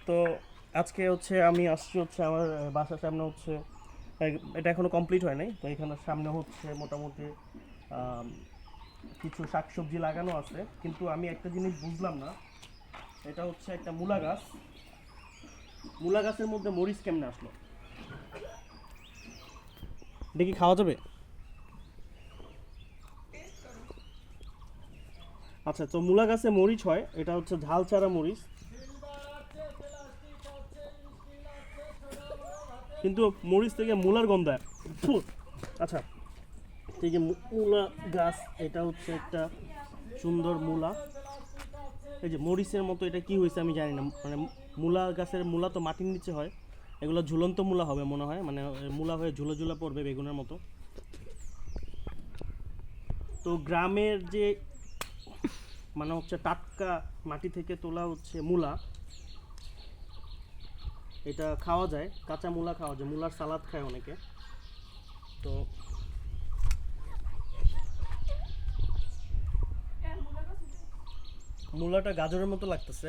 তো আজকে হচ্ছে আমি আসছি হচ্ছে আমার বাসার সামনে হচ্ছে এটা এখনো কমপ্লিট হয় নাই, তো এখানে সামনে হচ্ছে মোটামুটি আম, কিছু শাকসবজি লাগানো আছে, কিন্তু আমি একটা জিনিস বুঝলাম না। এটা হচ্ছে একটা মূলা গাছ, মূলা গাছের মধ্যে মরিচ কেমনে আসলো? এটা কি খাওয়া যাবে? আচ্ছা, তো মূলা গাছে মরিচ হয়, এটা হচ্ছে ঝাল চারা মরিচ, কিন্তু মরিচ থেকে মূলার গন্ধ হয়। ফু! আচ্ছা, এই যে মূলা গাছ, এটা হচ্ছে একটা সুন্দর মূলা। এই যে মরিচের মতো, এটা কি হয়েছে আমি জানি না, মানে মূলা গাছের মূলা তো মাটির নিচে হয়, এগুলো ঝুলন্ত মূলা হবে মনে হয়, মানে মূলা হয়ে ঝুলে ঝুলে পড়বে বেগুনের মতো। তো গ্রামের যে মানে হচ্ছে টাটকা মাটি থেকে তোলা হচ্ছে মূলা, এটা খাওয়া যায়, কাঁচা মূলা খাওয়া যায়, মূলার সালাদ খায় অনেকে। তো মূলাটা গাজরের মতো লাগতেছে।